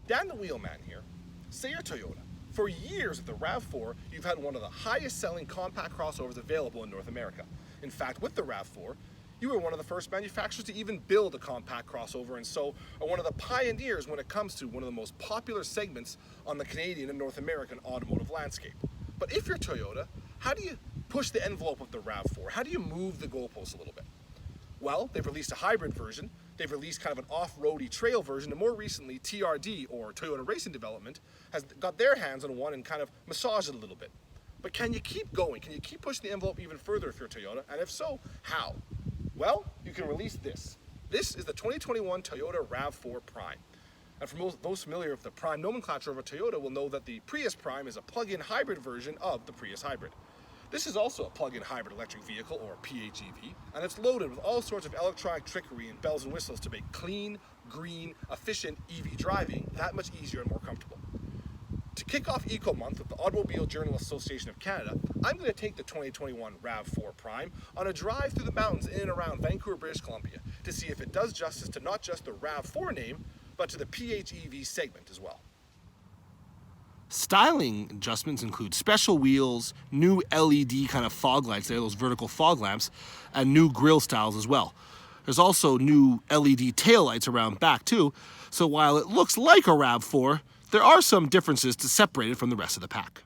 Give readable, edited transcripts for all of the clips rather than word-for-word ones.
Dan the Wheelman here. Say you're Toyota. For years with the RAV4, you've had one of the highest selling compact crossovers available in North America. In fact, with the RAV4, you were one of the first manufacturers to even build a compact crossover, and so are one of the pioneers when it comes to one of the most popular segments on the Canadian and North American automotive landscape. But if you're Toyota, how do you push the envelope of the RAV4? How do you move the goalposts a little bit? Well, they've released a hybrid version, they've released kind of an off-roady trail version, and more recently, TRD, or Toyota Racing Development, has got their hands on one and kind of massaged it a little bit. But can you keep going? Can you keep pushing the envelope even further if you're Toyota? And if so, how? Well, you can release this. This is the 2021 Toyota RAV4 Prime. And for those familiar with the Prime nomenclature of a Toyota will know that the Prius Prime is a plug-in hybrid version of the Prius Hybrid. This is also a plug-in hybrid electric vehicle, or PHEV, and it's loaded with all sorts of electronic trickery and bells and whistles to make clean, green, efficient EV driving that much easier and more comfortable. To kick off Eco Month with the Automobile Journalists Association of Canada, I'm going to take the 2021 RAV4 Prime on a drive through the mountains in and around Vancouver, British Columbia, to see if it does justice to not just the RAV4 name, but to the PHEV segment as well. Styling adjustments include special wheels, new LED kind of fog lights there, those vertical fog lamps, and new grille styles as well. There's also new LED taillights around back too, so while it looks like a RAV4, there are some differences to separate it from the rest of the pack.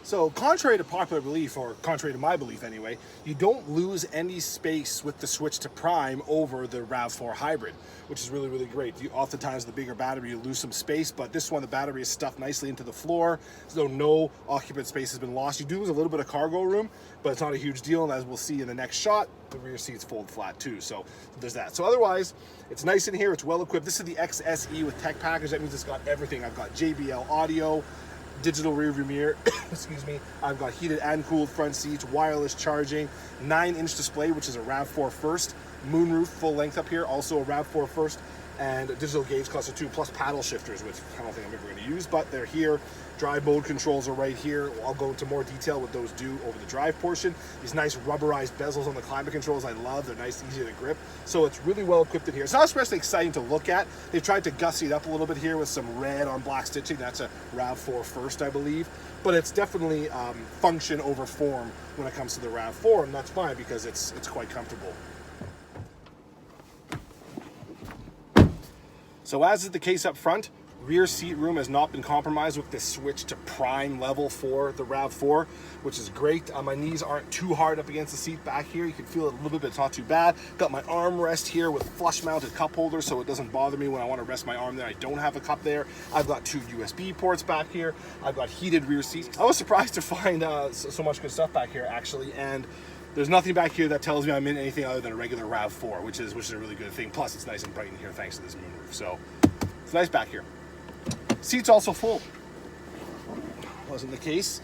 So contrary to popular belief, or contrary to my belief anyway, you don't lose any space with the switch to Prime over the RAV4 Hybrid, which is really, really great. Oftentimes the bigger battery, you lose some space, but this one, the battery is stuffed nicely into the floor, so no occupant space has been lost. You do lose a little bit of cargo room, but it's not a huge deal, and as we'll see in the next shot, the rear seats fold flat too, so there's that. So otherwise, it's nice in here, it's well equipped. This is the XSE with tech package. That means it's got everything. I've got JBL audio, digital rear view mirror, excuse me. I've got heated and cooled front seats, wireless charging, 9-inch display, which is a RAV4 first, moonroof full length up here, also a RAV4 first, and a digital gauge cluster 2, plus paddle shifters, which I don't think I'm ever going to use, but they're here. Drive mode controls are right here. I'll go into more detail what those do over the drive portion. These nice rubberized bezels on the climate controls I love. They're nice, easy to grip. So it's really well equipped in here. It's not especially exciting to look at. They've tried to gussy it up a little bit here with some red on black stitching. That's a RAV4 first, I believe. But it's definitely function over form when it comes to the RAV4, and that's fine because it's quite comfortable. So as is the case up front, rear seat room has not been compromised with this switch to Prime level for the RAV4, which is great. My knees aren't too hard up against the seat back here. You can feel it a little bit, but it's not too bad. Got my armrest here with flush mounted cup holders, so it doesn't bother me when I want to rest my arm there. I don't have a cup there. I've got 2 USB ports back here. I've got heated rear seats. I was surprised to find so much good stuff back here, actually, and there's nothing back here that tells me I'm in anything other than a regular RAV4, which is a really good thing. Plus, it's nice and bright in here thanks to this moonroof. So it's nice back here. Seats also full. Wasn't the case.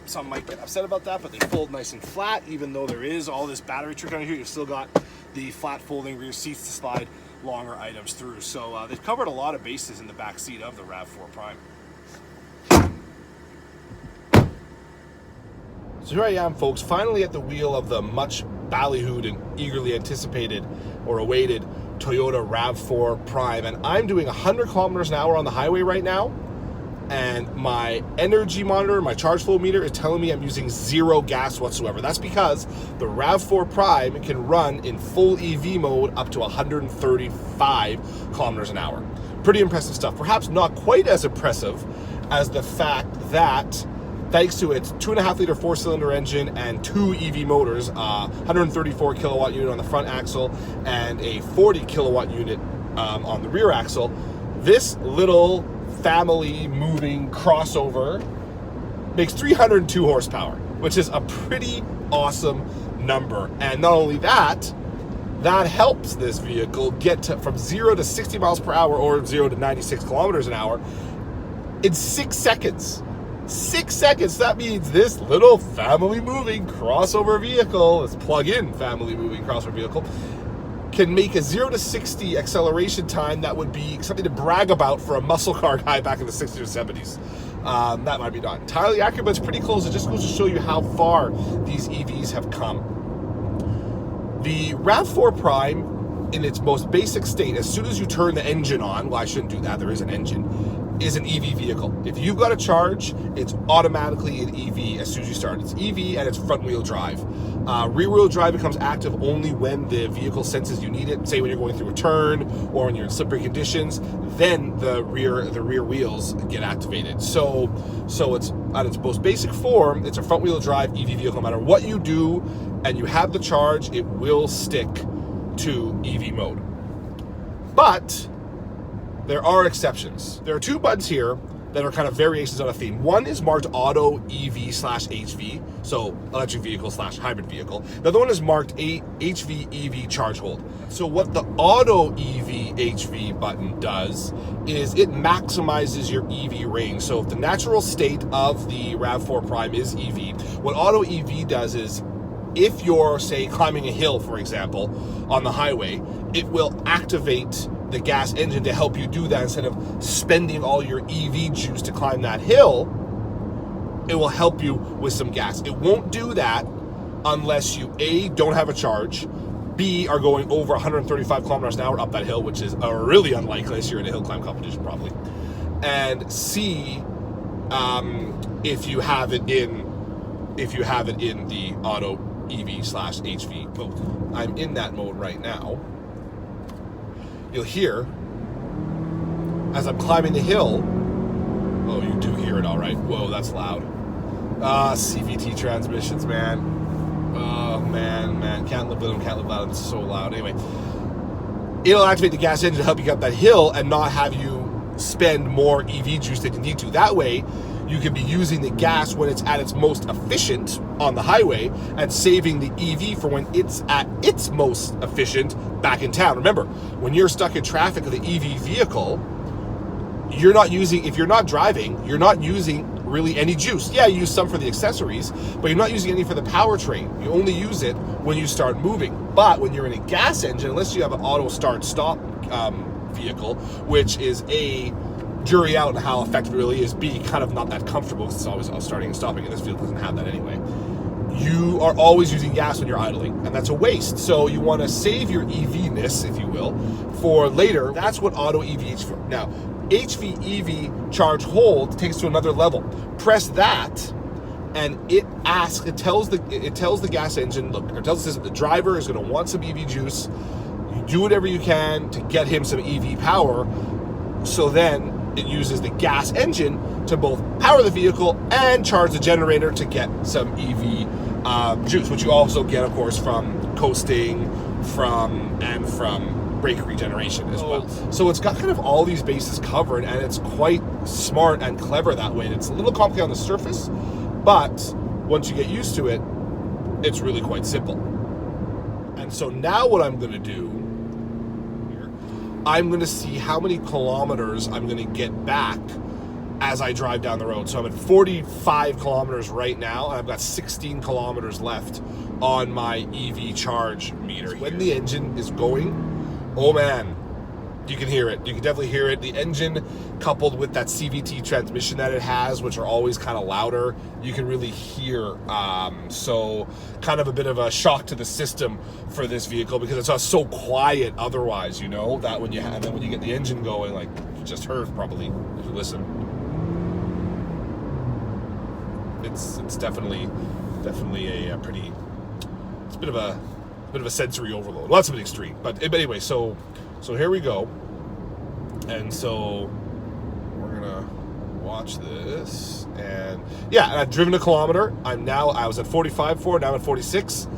Some might get upset about that, but they fold nice and flat. Even though there is all this battery trick on here, you've still got the flat folding rear seats to slide longer items through. So they've covered a lot of bases in the back seat of the RAV4 Prime. So here I am, folks, finally at the wheel of the much ballyhooed and eagerly anticipated or awaited Toyota RAV4 Prime, and I'm doing 100 kilometers an hour on the highway right now, and my energy monitor, my charge flow meter, is telling me I'm using 0 gas whatsoever. That's because the RAV4 Prime can run in full EV mode up to 135 kilometers an hour. Pretty impressive stuff. Perhaps not quite as impressive as the fact that thanks to its 2.5 liter 4-cylinder engine and 2 EV motors, 134 kilowatt unit on the front axle and a 40 kilowatt unit on the rear axle, this little family moving crossover makes 302 horsepower, which is a pretty awesome number. And not only that, that helps this vehicle get from 0 to 60 miles per hour or 0 to 96 kilometers an hour in 6 seconds. 6 seconds. That means this little family moving crossover vehicle, this plug-in family moving crossover vehicle, can make a 0 to 60 acceleration time that would be something to brag about for a muscle car guy back in the 60s or 70s. That might be not entirely accurate, but it's pretty close. It just goes to show you how far these EVs have come. The RAV4 Prime, in its most basic state, as soon as you turn the engine on, well, I shouldn't do that, there is an engine, is an EV vehicle. If you've got a charge, it's automatically an EV as soon as you start. It's EV and it's front wheel drive. Rear wheel drive becomes active only when the vehicle senses you need it. Say when you're going through a turn or when you're in slippery conditions, then the rear wheels get activated. So it's at its most basic form, it's a front wheel drive EV vehicle. No matter what you do and you have the charge, it will stick to EV mode. But there are exceptions. There are 2 buttons here that are kind of variations on a theme. One is marked Auto EV/HV, so electric vehicle/hybrid vehicle. The other one is marked HV EV charge hold. So what the Auto EV/HV button does is it maximizes your EV range. So if the natural state of the RAV4 Prime is EV, what Auto EV does is if you're, say, climbing a hill, for example, on the highway, it will activate the gas engine to help you do that. Instead of spending all your EV juice to climb that hill, it will help you with some gas. It won't do that unless you, A, don't have a charge, B, are going over 135 kilometers an hour up that hill, which is really unlikely unless you're in a hill climb competition probably, and C, if you have it in the Auto EV/HV mode. I'm in that mode right now. You'll hear as I'm climbing the hill. Oh, you do hear it all right. Whoa, that's loud. CVT transmissions, man. Oh, man. Can't live with them, can't live without them. It's so loud. Anyway, it'll activate the gas engine to help you get up that hill and not have you spend more EV juice than you need to. That way, you can be using the gas when it's at its most efficient on the highway and saving the EV for when it's at its most efficient back in town. Remember, when you're stuck in traffic with an EV vehicle, if you're not driving, you're not using really any juice. Yeah, you use some for the accessories, but you're not using any for the powertrain. You only use it when you start moving. But when you're in a gas engine, unless you have an auto start-stop vehicle, which is A, jury out on how effective it really is, B, kind of not that comfortable because it's always starting and stopping, and this vehicle doesn't have that anyway. You are always using gas when you're idling, and that's a waste. So you want to save your EV-ness, if you will, for later. That's what Auto EV is for. Now, HV EV charge hold takes to another level. Press that, and it tells the gas engine, look, or tells the system the driver is going to want some EV juice. You do whatever you can to get him some EV power. So then it uses the gas engine to both power the vehicle and charge the generator to get some EV juice, which you also get, of course, from coasting, from brake regeneration as well. So it's got kind of all these bases covered, and it's quite smart and clever that way. And it's a little complicated on the surface, but once you get used to it, it's really quite simple. And so now what I'm going to do, I'm going to see how many kilometers I'm going to get back as I drive down the road. So I'm at 45 kilometers right now, and I've got 16 kilometers left on my EV charge meter. When the engine is going, oh man, you can hear it. You can definitely hear it. The engine, coupled with that CVT transmission that it has, which are always kind of louder, you can really hear. So kind of a bit of a shock to the system for this vehicle because it's so quiet otherwise, that and then when you get the engine going, like you just heard probably if you listen. it's definitely a pretty, it's a bit of a sensory overload. Lots of it extreme, but anyway, so here we go, and so we're gonna watch this, and yeah, and I've driven a kilometer. I was at 45 for, now I'm at 46,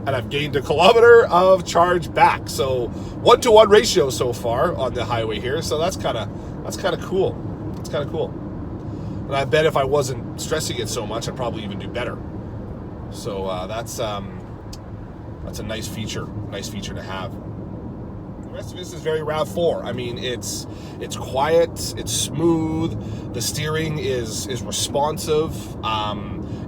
and I've gained a kilometer of charge back. So 1-to-1 ratio so far on the highway here. So that's kind of cool. It's kind of cool. And I bet if I wasn't stressing it so much, I'd probably even do better. So that's a nice feature to have. The rest of this is very RAV4. I mean, it's quiet, it's smooth, the steering is responsive,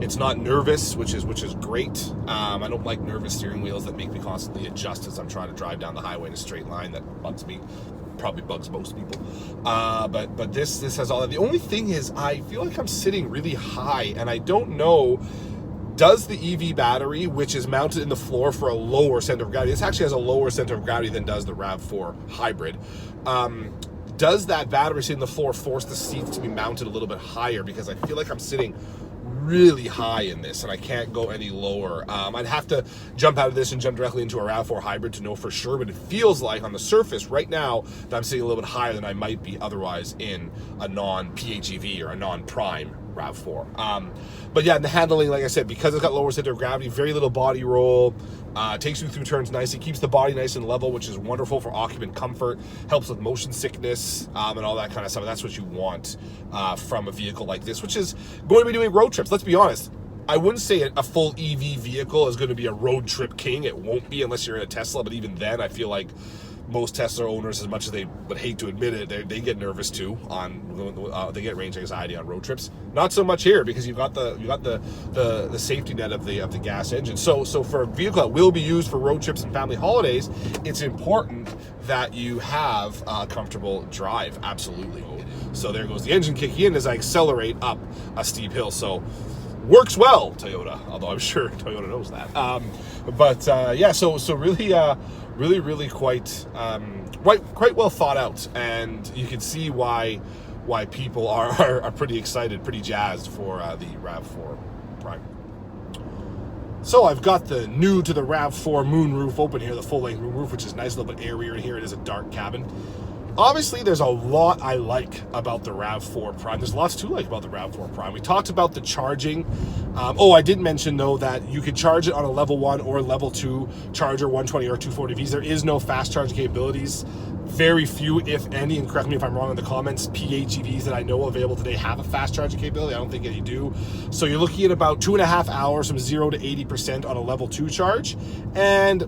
it's not nervous, which is great. I don't like nervous steering wheels that make me constantly adjust as I'm trying to drive down the highway in a straight line. That bugs me. Probably bugs most people. But this has all that. The only thing is, I feel like I'm sitting really high, and I don't know, does the EV battery, which is mounted in the floor for a lower center of gravity, this actually has a lower center of gravity than does the RAV4 hybrid, does that battery sitting in the floor force the seats to be mounted a little bit higher? Because I feel like I'm sitting really high in this, and I can't go any lower. I'd have to jump out of this and jump directly into a RAV4 hybrid to know for sure, but it feels like on the surface right now that I'm sitting a little bit higher than I might be otherwise in a non-PHEV or a non-prime RAV4. But yeah, the handling, like I said, because it's got lower center of gravity, very little body roll, takes you through turns nicely, keeps the body nice and level, which is wonderful for occupant comfort, helps with motion sickness, and all that kind of stuff. That's what you want from a vehicle like this, which is going to be doing road trips. Let's be honest, I wouldn't say a full EV vehicle is going to be a road trip king. It won't be unless you're in a Tesla, but even then, I feel like most Tesla owners, as much as they would hate to admit it, they get nervous too they get range anxiety on road trips. Not so much here, because you've got the safety net of the gas engine. So for a vehicle that will be used for road trips and family holidays, it's important that you have a comfortable drive. Absolutely. So there goes the engine kicking in as I accelerate up a steep hill. So works well, Toyota, although I'm sure Toyota knows that. Yeah, so really quite well thought out, and you can see why people are pretty excited, pretty jazzed for the RAV4 Prime. So I've got the new to the RAV4 moonroof open here, the full-length moonroof, which is nice, a little bit airier in here. It is a dark cabin. Obviously, there's a lot I like about the RAV4 Prime. There's lots to like about the RAV4 Prime. We talked about the charging. I did mention, though, that you could charge it on a level 1 or level 2 charger, 120 or 240Vs. There is no fast charging capabilities. Very few, if any, and correct me if I'm wrong in the comments, PHEVs that I know available today have a fast charging capability. I don't think any do. So you're looking at about 2.5 hours from 0 to 80% on a level 2 charge, and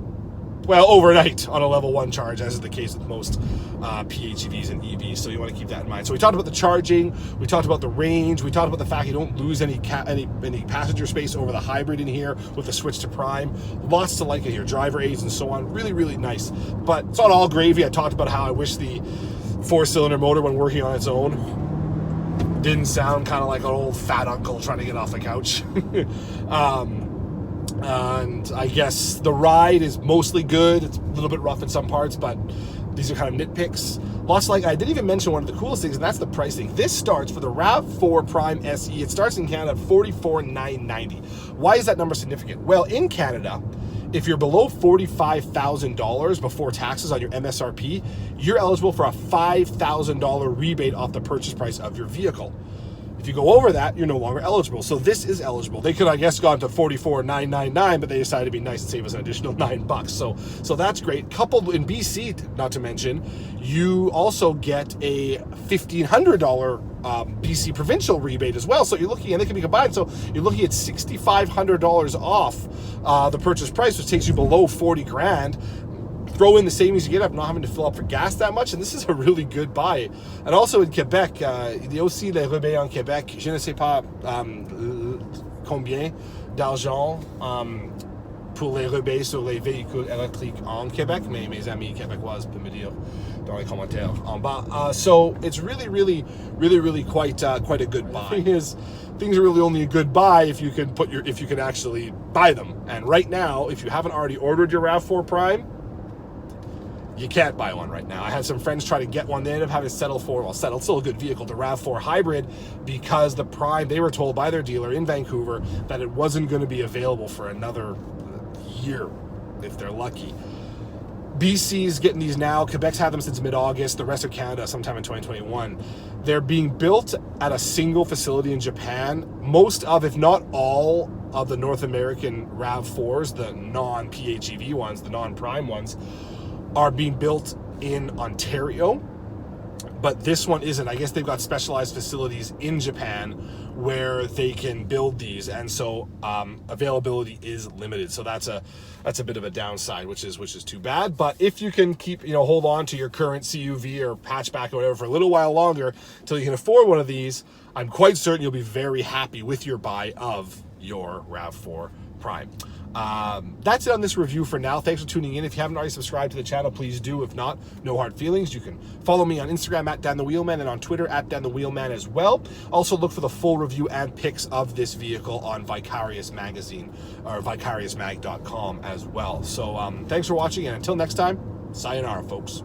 overnight on a level 1 charge, as is the case with most PHEVs and EVs. So you want to keep that in mind. So we talked about the charging, we talked about the range, we talked about the fact you don't lose any passenger space over the hybrid in here with the switch to Prime. Lots to like it here, driver aids and so on. Really nice. But it's not all gravy. I talked about how I wish the 4-cylinder motor, when working on its own, didn't sound kind of like an old fat uncle trying to get off the couch. And I guess the ride is mostly good. It's a little bit rough in some parts, but these are kind of nitpicks. Lots like, I didn't even mention one of the coolest things, and that's the pricing. This starts for the RAV4 Prime SE. It starts in Canada at $44,990. Why is that number significant? Well, in Canada, if you're below $45,000 before taxes on your MSRP, you're eligible for a $5,000 rebate off the purchase price of your vehicle. If you go over that, you're no longer eligible. So this is eligible. They could, I guess, gone to $44,999, but they decided to be nice and save us an additional $9. So that's great. Coupled in BC, not to mention, you also get a $1,500 BC provincial rebate as well. So you're looking, and they can be combined. So you're looking at $6,500 off the purchase price, which takes you below 40 grand. Throw in the savings you get up not having to fill up for gas that much, and this is a really good buy. And also in Quebec, il y a aussi les rebaits en Québec. Je ne sais pas combien d'argent pour les rebaits sur les véhicules électriques en Québec, mais mes amis québécoises peuvent me dire dans les commentaires en bas. So it's really quite a good buy. The thing is, things are really only a good buy if you can actually buy them. And right now, if you haven't already ordered your RAV4 Prime, you can't buy one right now. I had some friends try to get one. They ended up having to settle for, well, settle, still a good vehicle, the RAV4 Hybrid, because the Prime, they were told by their dealer in Vancouver that it wasn't going to be available for another year, if they're lucky. BC's getting these now. Quebec's had them since mid-August. The rest of Canada sometime in 2021. They're being built at a single facility in Japan. Most of, if not all, of the North American RAV4s, the non-PHEV ones, the non-Prime ones, are being built in Ontario, but this one isn't. I guess they've got specialized facilities in Japan where they can build these, and so availability is limited. So that's a bit of a downside, which is too bad. But if you can keep, hold on to your current CUV or hatchback or whatever for a little while longer until you can afford one of these, I'm quite certain you'll be very happy with your buy of your RAV4 Prime. That's it on this review for now. Thanks for tuning in. If you haven't already subscribed to the channel, please do. If not, no hard feelings. You can follow me on Instagram at DanTheWheelman and on Twitter at DanTheWheelman as well. Also look for the full review and pics of this vehicle on Vicarious Magazine or vicariousmag.com as well. So thanks for watching, and until next time, sayonara, folks.